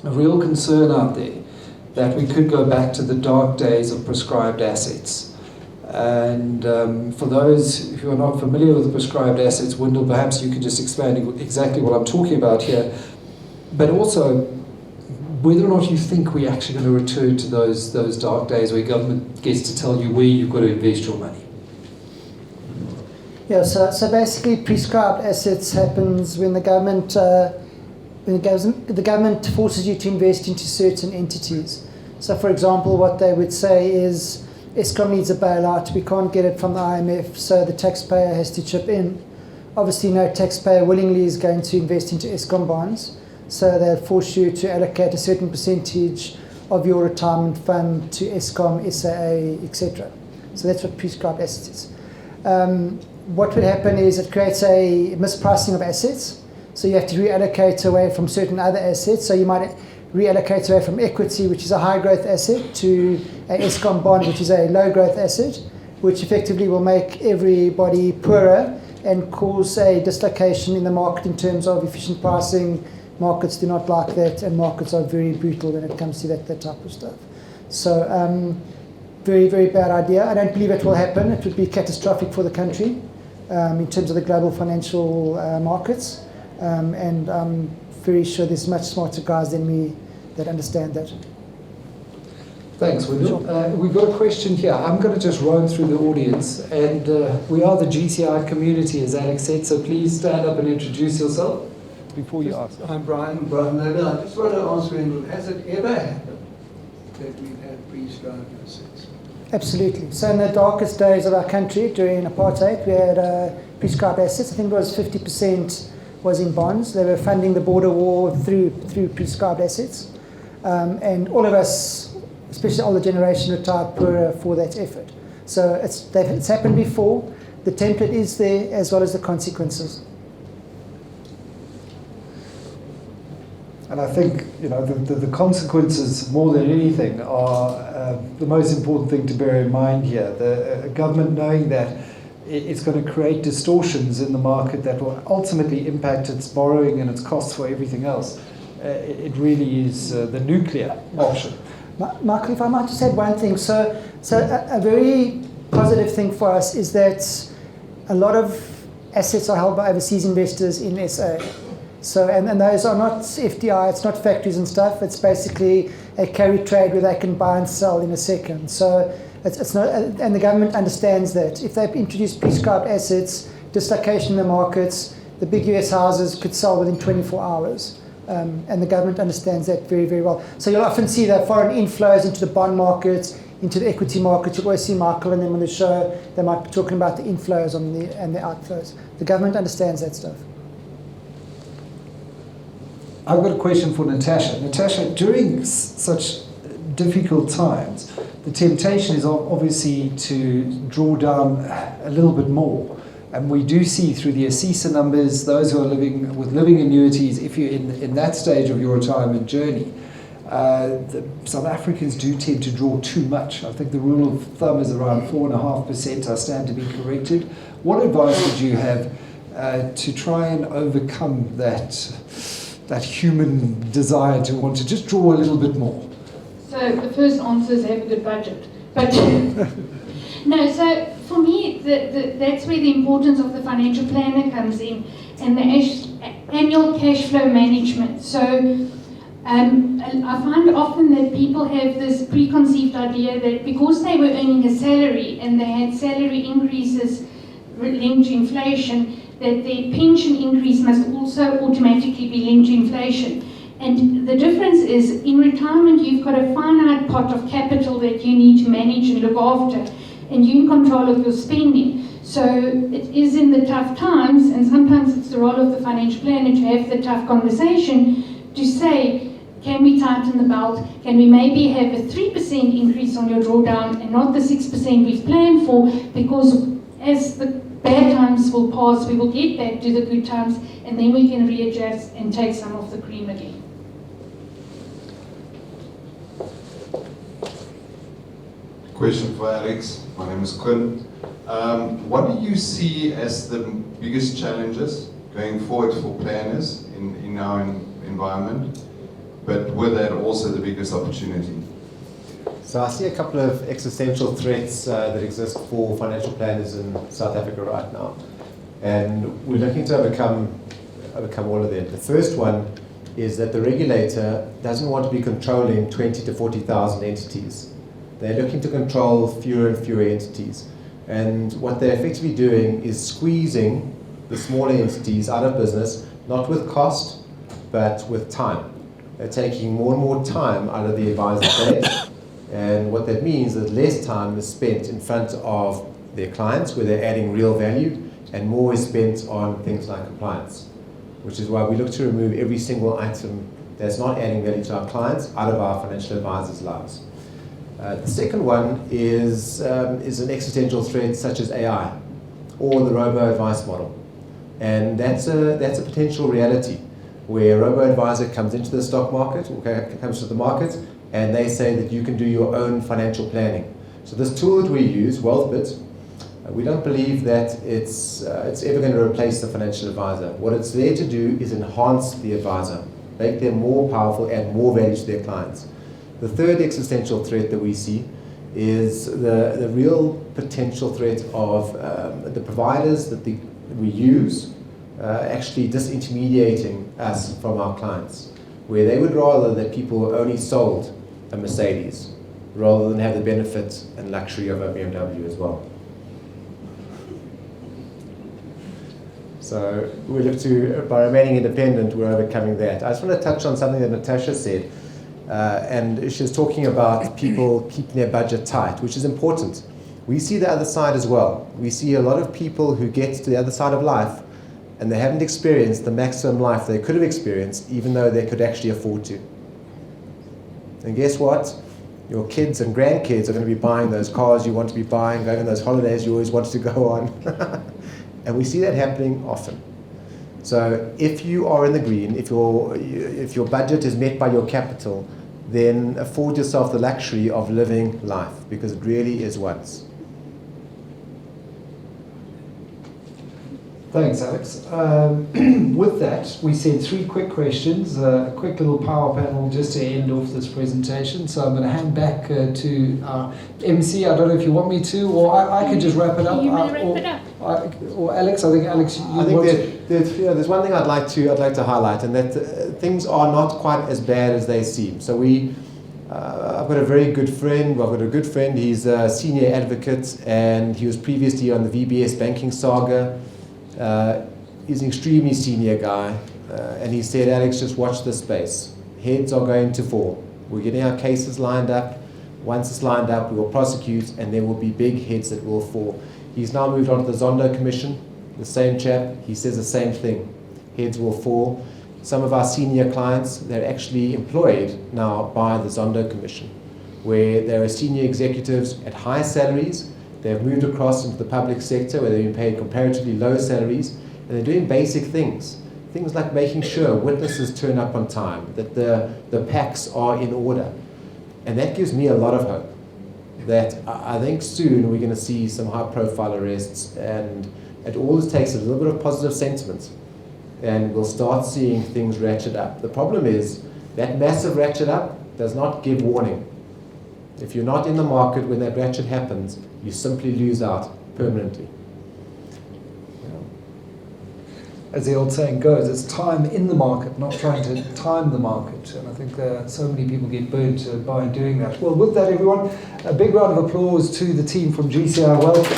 a real concern out there that we could go back to the dark days of prescribed assets. And for those who are not familiar with the prescribed assets, Wendell, perhaps you could just explain exactly what I'm talking about here, but also whether or not you think we're actually going to return to those dark days where government gets to tell you where you've got to invest your money. Yeah, so basically prescribed assets happens when the government forces you to invest into certain entities. So for example, what they would say is Eskom needs a bailout, we can't get it from the IMF, so the taxpayer has to chip in. Obviously no taxpayer willingly is going to invest into Eskom bonds, so they'll force you to allocate a certain percentage of your retirement fund to Eskom, SAA, etc. So that's what prescribed assets is. What would happen is it creates a mispricing of assets, so you have to reallocate away from certain other assets, so you might reallocate away from equity, which is a high growth asset, to a Eskom bond, which is a low growth asset, which effectively will make everybody poorer and cause a dislocation in the market in terms of efficient pricing. Markets do not like that, and markets are very brutal when it comes to that type of stuff. So very, very bad idea. I don't believe it will happen. It would be catastrophic for the country in terms of the global financial markets, and I'm very sure there's much smarter guys than me that understand that. Thanks, Wendell. We've got a question here. I'm going to just roam through the audience, and we are the GCI community, as Alex said, so please stand up and introduce yourself before you ask. I'm Brian Leder. I just want to ask Wendell, has it ever happened that we've had prescribed assets? Absolutely. So in the darkest days of our country, during apartheid, we had prescribed assets. I think it was 50% was in bonds. They were funding the border war through prescribed assets. And all of us, especially older generation, retired poorer for that effort. So it's happened before. The template is there, as well as the consequences. And I think the consequences, more than anything, are the most important thing to bear in mind here. The government knowing that it's going to create distortions in the market that will ultimately impact its borrowing and its costs for everything else. It really is the nuclear option. Michael, if I might just add one thing. So a very positive thing for us is that a lot of assets are held by overseas investors in SA. So, and those are not FDI, it's not factories and stuff, it's basically a carry trade where they can buy and sell in a second. So it's not, and the government understands that. If they introduce prescribed assets, dislocation in the markets, the big US houses could sell within 24 hours. And the government understands that very, very well. So you'll often see the foreign inflows into the bond markets, into the equity markets. You'll always see Michael and them on the show. They might be talking about the inflows and the outflows. The government understands that stuff. I've got a question for Natasha. Natasha, during such difficult times, the temptation is obviously to draw down a little bit more. And we do see through the ASISA numbers, those who are living with living annuities, if you're in that stage of your retirement journey, the South Africans do tend to draw too much. I think the rule of thumb is around 4.5%. I stand to be corrected. What advice would you have to try and overcome that human desire to want to just draw a little bit more? So the first answer is have a good budget. But no, so for me, that's where the importance of the financial planner comes in, and the annual cash flow management. So I find often that people have this preconceived idea that because they were earning a salary and they had salary increases linked to inflation, that their pension increase must also automatically be linked to inflation. And the difference is, in retirement, you've got a finite pot of capital that you need to manage and look after, and you're in control of your spending. So it is in the tough times, and sometimes it's the role of the financial planner to have the tough conversation to say, can we tighten the belt? Can we maybe have a 3% increase on your drawdown and not the 6% we've planned for? Because as the bad times will pass, we will get back to the good times, and then we can readjust and take some of the cream again. Question for Alex. My name is Quinn. What do you see as the biggest challenges going forward for planners in our environment but with that also the biggest opportunity? So I see a couple of existential threats that exist for financial planners in South Africa right now, and we're looking to overcome all of them. The first one is that the regulator doesn't want to be controlling 20 to 40,000 entities. They're looking to control fewer and fewer entities, and what they're effectively doing is squeezing the smaller entities out of business, not with cost, but with time. They're taking more and more time out of the advisor base. And what that means is less time is spent in front of their clients where they're adding real value, and more is spent on things like compliance, which is why we look to remove every single item that's not adding value to our clients out of our financial advisors' lives. The second one is an existential threat such as AI or the robo-advice model. And that's a potential reality where a robo-advisor comes into the stock market or comes to the market, and they say that you can do your own financial planning. So this tool that we use, WealthBit, we don't believe that it's ever going to replace the financial advisor. What it's there to do is enhance the advisor, make them more powerful, add more value to their clients. The third existential threat that we see is the real potential threat of the providers that we use actually disintermediating us from our clients, where they would rather that people only sold a Mercedes rather than have the benefit and luxury of a BMW as well. So we look to, by remaining independent, we're overcoming that. I just want to touch on something that Natasha said, and she was talking about people keeping their budget tight, which is important. We see the other side as well. We see a lot of people who get to the other side of life and they haven't experienced the maximum life they could have experienced, even though they could actually afford to. And guess what? Your kids and grandkids are going to be buying those cars you want to be buying, going on those holidays you always wanted to go on. And we see that happening often. So if you are in the green, if your budget is met by your capital, then afford yourself the luxury of living life, because it really is once. Thanks, Alex. With that, we said 3 quick questions, a quick little power panel just to end off this presentation. So I'm going to hand back to our MC. I don't know if you want me to, or I could just wrap it up. You may wrap it up. Or Alex, I think Alex, there's one thing I'd like to highlight, and that things are not quite as bad as they seem. So I've got a very good friend. I've got a good friend. He's a senior advocate, and he was previously on the VBS banking saga. He's an extremely senior guy, and he said, Alex, just watch this space. Heads are going to fall. We're getting our cases lined up. Once it's lined up, we will prosecute, and there will be big heads that will fall. He's now moved on to the Zondo Commission, the same chap. He says the same thing. Heads will fall. Some of our senior clients, they're actually employed now by the Zondo Commission, where there are senior executives at high salaries. They've moved across into the public sector where they've been paid comparatively low salaries, and they're doing basic things. Things like making sure witnesses turn up on time, that the packs are in order. And that gives me a lot of hope that I think soon we're going to see some high-profile arrests, and it always takes a little bit of positive sentiment, and we'll start seeing things ratchet up. The problem is that massive ratchet up does not give warning. If you're not in the market when that ratchet happens, you simply lose out permanently. As the old saying goes, it's time in the market, not trying to time the market. And I think so many people get burnt by doing that. Well, with that, everyone, a big round of applause to the team from GCI Wealth.